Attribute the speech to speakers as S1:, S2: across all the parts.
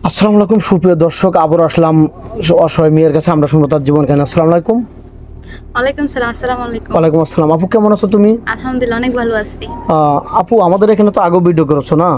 S1: আসসালামু আলাইকুম সুপ্রিয় দর্শক, আবার আসলাম অসহায় মেয়ের কাছে। আমরা শুনবো তার জীবন কেন। আসসালামু আলাইকুম।
S2: ওয়ালাইকুম সালাম। আসসালামু আলাইকুম।
S1: ওয়ালাইকুম আসসালাম। আপু কেমন আছো তুমি?
S2: আলহামদুলিল্লাহ, অনেক ভালো আছি।
S1: আপু, আমাদের এখানে তো আগেও ভিডিও করেছো না?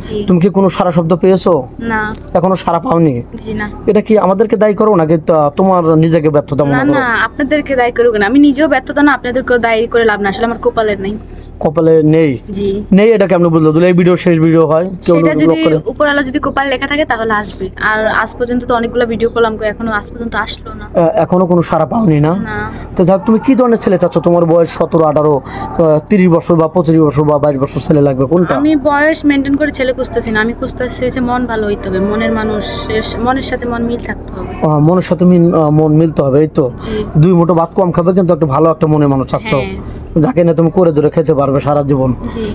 S2: জি।
S1: তুমি কি কোনো সারা শব্দ পেয়েছো?
S2: না।
S1: এখনো সারা পাওনি?
S2: জি না।
S1: এটা কি আমাদেরকে দায়ী করো নাকি তোমার নিজেকে ব্যর্থতা মনে
S2: না
S1: করো?
S2: না, আপনাদেরকে দায়ী করব না। আমি নিজেও ব্যর্থতা না, আপনাদেরকেও দায়ী করে লাভ না। আসলে আমার কপালের নেই।
S1: কপালে নেই?
S2: জি।
S1: নেই এটা কেমন বুঝলো? দিলে এই ভিডিও শেষ ভিডিও হয়, কেউ
S2: সেটা যদি
S1: ব্লক করে।
S2: উপরওয়ালা যদি কপালে লেখা থাকে তাহলে আসবে। আর আজ পর্যন্ত তো অনেকগুলো ভিডিও করলাম, এখনো আজ পর্যন্ত আসলো না।
S1: এখনো কোনো সারা পাওনি না?
S2: না।
S1: তো যাক, তুমি কি ধরনের ছেলে চাচ্ছ? তোমার বয়স 17, 18, 30 বছর বা 25 বছর বা 22 বছর ছেলে লাগবে কোনটা?
S2: আমি বয়স মেনটেন করে ছেলে খুঁজতেছি না, আমি খুঁজতেছি হচ্ছে মন ভালো হইতে হবে, মনের মানুষ, মনের সাথে মন মিল থাকতে হবে।
S1: মনের সাথে মন মিলতে হবে, এই তো।
S2: জি।
S1: 2 মুঠো ভাত কম খাবে কিন্তু একটা ভালো একটা মনের মানুষ চাচ্ছ,
S2: হ্যাঁ।
S1: যাকে না তুমি করে ধরে খেতে পারবে সারা জীবন,
S2: জি।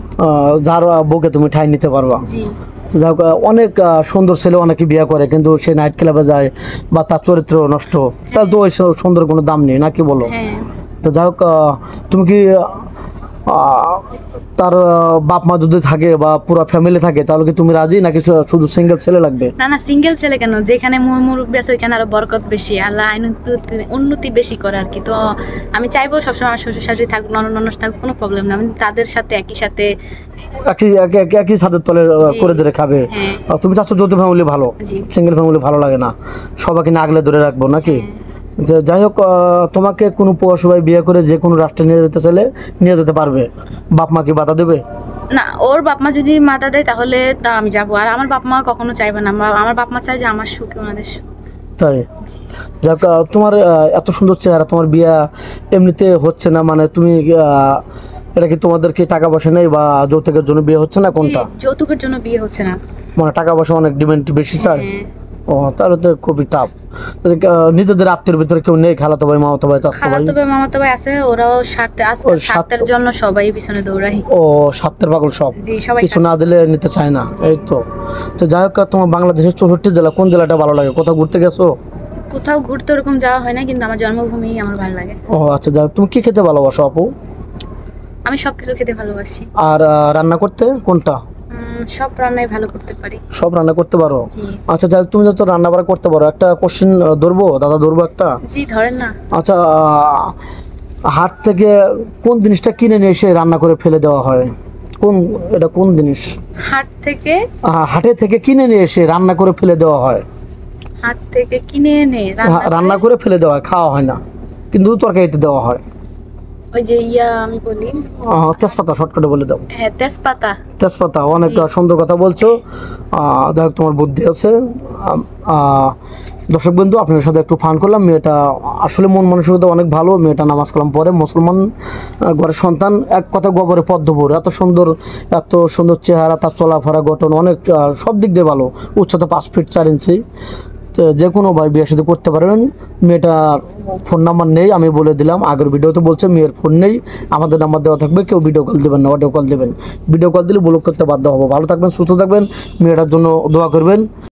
S1: যার বউকে তুমি ঠাঁই নিতে পারবা।
S2: জি।
S1: তো যাই হোক, অনেক সুন্দর ছেলে অনেকে বিয়ে করে কিন্তু সে নাইট ক্লাবে যায় বা তার চরিত্র নষ্ট, তাহলে তো ওই সুন্দর কোনো দাম নেই, না কি বলো?
S2: হ্যাঁ।
S1: তো যাই হোক, তুমি কি তার বাপ মা যদি থাকে বা পুরো ফ্যামিলি থাকে তাহলে কি তুমি রাজি, নাকি শুধু সিঙ্গেল ছেলে লাগবে?
S2: না না, সিঙ্গেল ছেলে কেন, যেখানে মুরব্বী আছে ওইখানে আরো বরকত বেশি, আল্লাহ উন্নতি বেশি করে আর কি। তো আমি চাইবো সবসময় আমার শ্বশুর শাশুড়ি থাকুক, ননদ থাকুক, কোনো প্রবলেম না। আমি তাদের সাথে একই সাথে
S1: একই ছাদের তলে করে ধরে খাবে।
S2: হ্যাঁ।
S1: তুমি চাচ্ছ যৌথ ফ্যামিলি ভালো,
S2: জি।
S1: সিঙ্গেল ফ্যামিলি ভালো লাগে না, সবাইকে না আগলে ধরে রাখবো নাকি? যাই হোক, তোমাকে কোনো পৌরসভায় বিয়ে করে যে কোনো রাষ্ট্রে নিয়ে যেতে চাইলে নিয়ে যেতে পারবে, বাপ মা কি বাধা দেবে?
S2: না, ওর বাপ মা যদি মাথা দেয় তাহলে তা আমি যাবো। আর আমার বাপ মা কখনো চাইবে না, আমার বাপ মা চাই যে আমার সুখ ওনাদের সুখ।
S1: তাই? যাক, তোমার এত সুন্দর চেহারা, তোমার বিয়ে এমনিতে হচ্ছে না মানে তুমি এটা কি তোমাদের কি টাকা পয়সা নেই বা যৌতুকের জন্য বিয়ে হচ্ছে না, কোনটা?
S2: যৌতুকের জন্য বিয়ে হচ্ছে না।
S1: মানে টাকা পয়সা অনেক ডিমান্ড বেশি চায়?
S2: হ্যাঁ।
S1: ও, তাহলে তো খুবই টাফ। নিজেদের আত্মীয়ের ভিতরে কেউ নেই? খালাতো ভাই, মামাতো ভাই, চাচাতো ভাই?
S2: খালাতো ভাই মামাতো ভাই আছে, ওরাও স্বার্থের জন্য সবাই পিছনে দৌড়াই।
S1: ও, স্বার্থের পাগল সব,
S2: জি, সবাই
S1: কিছু না দিলে নিতে চায় না, এই তো। তো যাই হোক, তোমার বাংলাদেশের 64 জেলা কোন জেলাটা ভালো লাগে? কোথাও ঘুরতে গেছো?
S2: কোথাও ঘুরতে ওরকম যাওয়া হয় না, কিন্তু আমার জন্মভূমি আমার ভালো লাগে।
S1: ও আচ্ছা, যাই হোক, তুমি কি খেতে ভালোবাসো আপু?
S2: আমি সবকিছু খেতে ভালোবাসি।
S1: আর রান্না করতে কোনটা?
S2: সব রান্নাই ভালো করতে পারি।
S1: সব রান্না করতে পারো?
S2: জি।
S1: আচ্ছা, যাই হোক, তুমি যত রান্না বান্না করতে পারো, একটা কোশ্চেন ধরবো দাদা, ধরবো একটা?
S2: জি, ধরেন না।
S1: আচ্ছা, হাট থেকে কোন জিনিসটা কিনে নিয়ে এসে রান্না করে ফেলে দেওয়া হয়? এটা কোন জিনিস?
S2: হাট থেকে?
S1: হাটে থেকে কিনে নিয়ে এসে রান্না করে ফেলে দেওয়া হয়।
S2: হাট থেকে কিনে এনে
S1: রান্না করে ফেলে দেওয়া হয়, খাওয়া হয় না, কিন্তু তরকারিতে দেওয়া হয়।
S2: ওই যে আমি বলি
S1: তেজপাতা, শর্টকাটে বলে দাও।
S2: হ্যাঁ, তেজপাতা।
S1: তেজপাতা, অনেক সুন্দর কথা বলছো। যাই তোমার বুদ্ধি আছে। দর্শক বন্ধু, আপনার সাথে একটু ফান করলাম। মেয়েটা আসলে মন মানসিকতা অনেক ভালো। মেয়েটা নামাজ কালাম পড়ে, মুসলমান ঘরের সন্তান, এক কথা গোবরে পদ্মপুর। এত সুন্দর চেহারা, তার চলাফেরা, গঠন অনেক সব দিক দিয়ে ভালো। উচ্চতা 5 ফিট 4 ইঞ্চি। যে কোনো ভাই বিয়ের সাথে করতে পারবেন। মেয়েটার ফোন নাম্বার নেই, আমি বলে দিলাম। আগের ভিডিওতে বলছে মেয়ের ফোন নেই, আমাদের নাম্বার দেওয়া থাকবে, কেউ ভিডিও কল দেবেন না, অডিও কল দেবেন। ভিডিও কল দিলে ব্লক করতে বাধ্য হবো। ভালো থাকবেন, সুস্থ থাকবেন, মেয়েটার জন্য দোয়া করবেন।